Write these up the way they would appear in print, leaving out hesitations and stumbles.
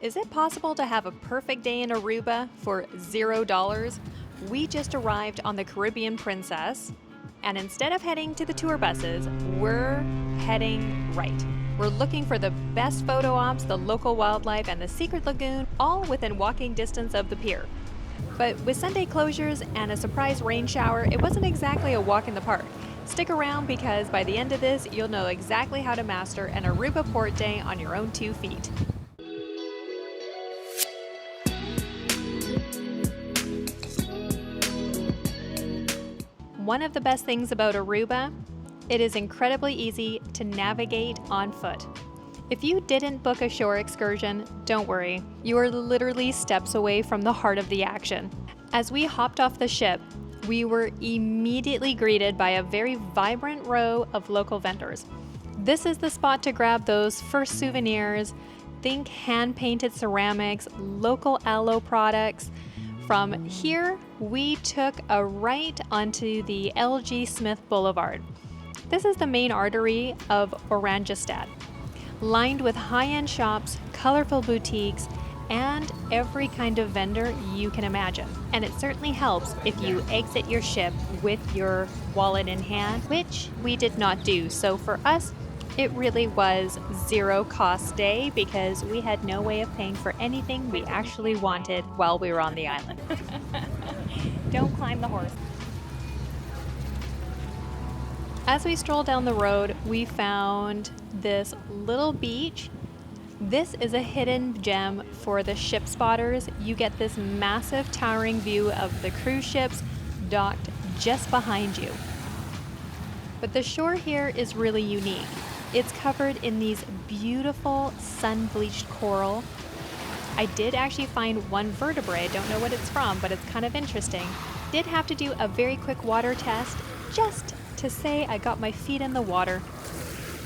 Is it possible to have a perfect day in Aruba for $0? We just arrived on the Caribbean Princess, and instead of heading to the tour buses, we're heading right. We're looking for the best photo ops, the local wildlife, and the secret lagoon, all within walking distance of the pier. But with Sunday closures and a surprise rain shower, it wasn't exactly a walk in the park. Stick around because by the end of this, you'll know exactly how to master an Aruba port day on your own 2 feet. One of the best things about Aruba, it is incredibly easy to navigate on foot. If you didn't book a shore excursion, don't worry. You are literally steps away from the heart of the action. As we hopped off the ship, we were immediately greeted by a very vibrant row of local vendors. This is the spot to grab those first souvenirs. Think hand-painted ceramics, local aloe products. From here, we took a right onto the L.G. Smith Boulevard. This is the main artery of Oranjestad, lined with high-end shops, colorful boutiques, and every kind of vendor you can imagine. And it certainly helps if you exit your ship with your wallet in hand, which we did not do. So for us, it really was zero cost day because we had no way of paying for anything we actually wanted while we were on the island. Don't climb the horse. As we strolled down the road, we found this little beach. This is a hidden gem for the ship spotters. You get this massive towering view of the cruise ships docked just behind you. But the shore here is really unique. It's covered in these beautiful sun-bleached coral. I did actually find one vertebrae. I don't know what it's from, but it's kind of interesting. Did have to do a very quick water test just to say I got my feet in the water.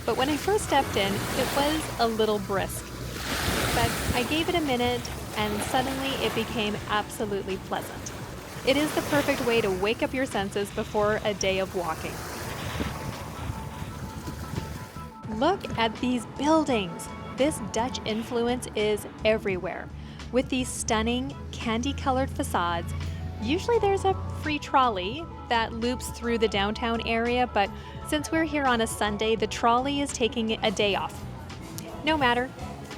But when I first stepped in, it was a little brisk. But I gave it a minute and suddenly it became absolutely pleasant. It is the perfect way to wake up your senses before a day of walking. Look at these buildings. This Dutch influence is everywhere. With these stunning candy-colored facades, usually there's a free trolley that loops through the downtown area, but since we're here on a Sunday, the trolley is taking a day off. No matter,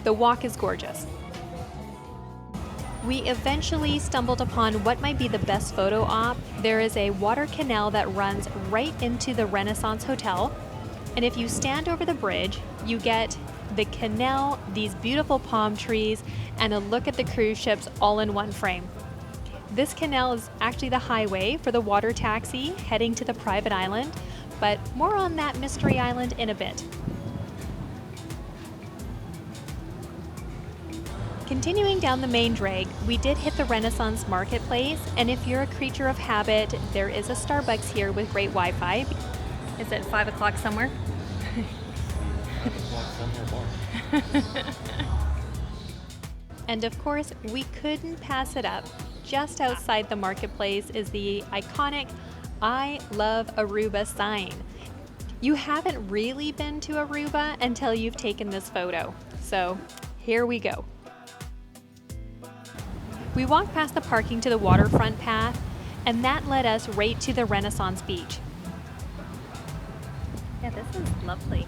the walk is gorgeous. We eventually stumbled upon what might be the best photo op. There is a water canal that runs right into the Renaissance Hotel. And if you stand over the bridge, you get the canal, these beautiful palm trees, and a look at the cruise ships all in one frame. This canal is actually the highway for the water taxi heading to the private island, but more on that mystery island in a bit. Continuing down the main drag, we did hit the Renaissance Marketplace, and if you're a creature of habit, there is a Starbucks here with great Wi-Fi. Is it 5 o'clock somewhere? And of course, we couldn't pass it up. Just outside the marketplace is the iconic I Love Aruba sign. You haven't really been to Aruba until you've taken this photo. So here we go. We walked past the parking to the waterfront path, and that led us right to the Renaissance Beach. Yeah, this is lovely.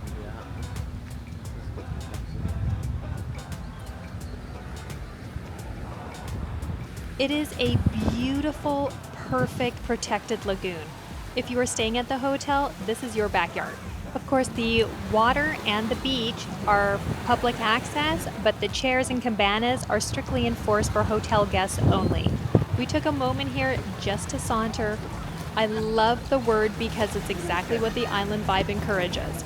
It is a beautiful, perfect, protected lagoon. If you are staying at the hotel, this is your backyard. Of course, the water and the beach are public access, but the chairs and cabanas are strictly enforced for hotel guests only. We took a moment here just to saunter. I love the word because it's exactly what the island vibe encourages.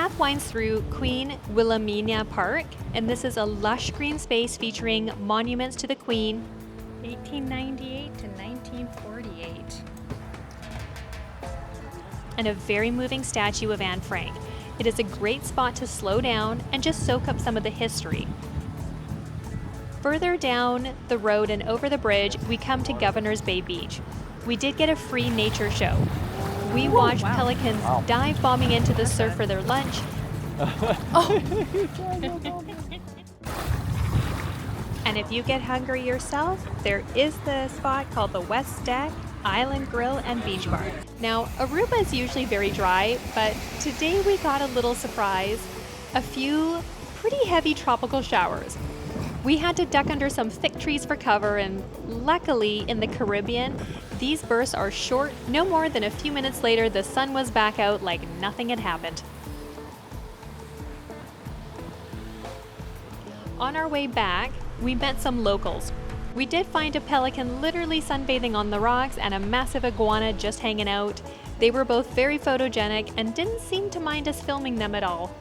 path winds through Queen Wilhelmina Park, and this is a lush green space featuring monuments to the Queen, 1898 to 1948. and a very moving statue of Anne Frank. It is a great spot to slow down and just soak up some of the history. Further down the road and over the bridge, we come to Governor's Bay Beach. We did get a free nature show. We watched pelicans dive bombing into the surf for their lunch. And if you get hungry yourself, there is the spot called the West Deck Island Grill and Beach Bar. Now, Aruba is usually very dry, but today we got a little surprise. A few pretty heavy tropical showers. We had to duck under some thick trees for cover, and luckily in the Caribbean, these bursts are short. No more than a few minutes later, the sun was back out like nothing had happened. On our way back, we met some locals. We did find a pelican literally sunbathing on the rocks and a massive iguana just hanging out. They were both very photogenic and didn't seem to mind us filming them at all.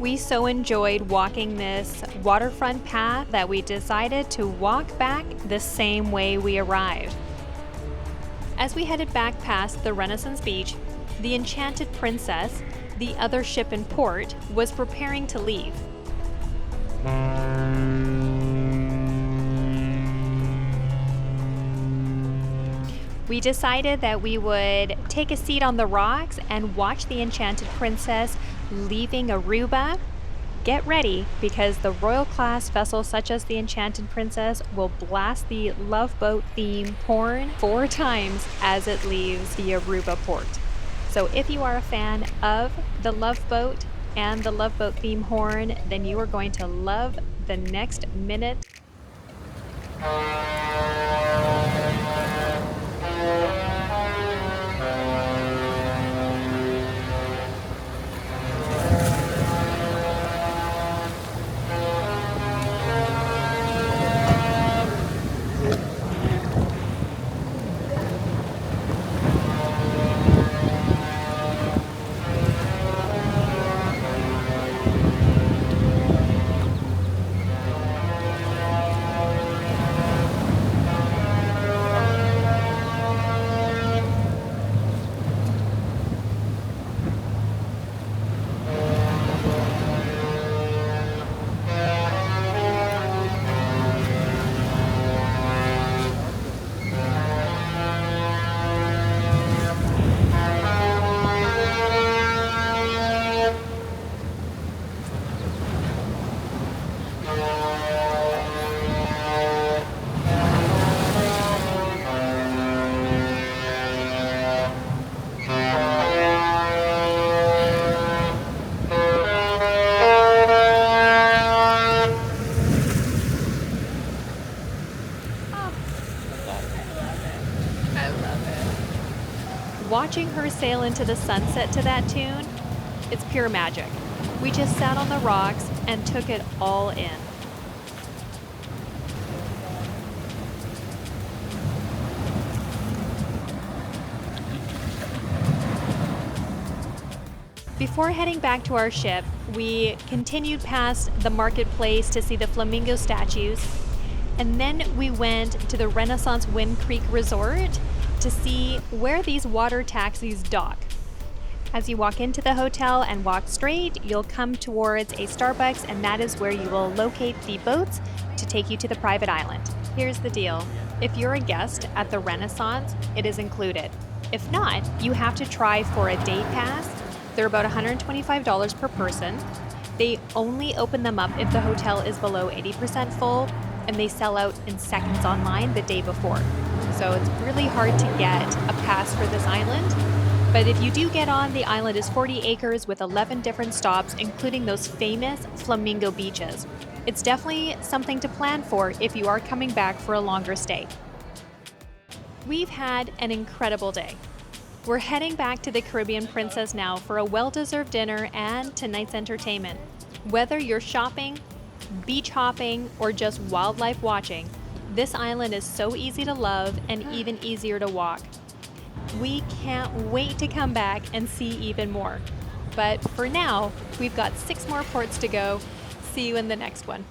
We so enjoyed walking this waterfront path that we decided to walk back the same way we arrived. As we headed back past the Renaissance Beach, the Enchanted Princess, the other ship in port, was preparing to leave. We decided that we would take a seat on the rocks and watch the Enchanted Princess leaving Aruba. Get ready, because the royal class vessels such as the Enchanted Princess will blast the Love Boat theme horn 4 times as it leaves the Aruba port. So if you are a fan of the Love Boat and the Love Boat theme horn, then you are going to love the next minute. Watching her sail into the sunset to that tune, it's pure magic. We just sat on the rocks and took it all in. Before heading back to our ship, we continued past the marketplace to see the flamingo statues, and then we went to the Renaissance Wind Creek Resort to see where these water taxis dock. As you walk into the hotel and walk straight, you'll come towards a Starbucks, and that is where you will locate the boats to take you to the private island. Here's the deal. If you're a guest at the Renaissance, it is included. If not, you have to try for a day pass. They're about $125 per person. They only open them up if the hotel is below 80% full, and they sell out in seconds online the day before. So it's really hard to get a pass for this island. But if you do get on, the island is 40 acres with 11 different stops, including those famous flamingo beaches. It's definitely something to plan for if you are coming back for a longer stay. We've had an incredible day. We're heading back to the Caribbean Princess now for a well-deserved dinner and tonight's entertainment. Whether you're shopping, beach hopping, or just wildlife watching, this island is so easy to love and even easier to walk. We can't wait to come back and see even more. But for now, we've got 6 more ports to go. See you in the next one.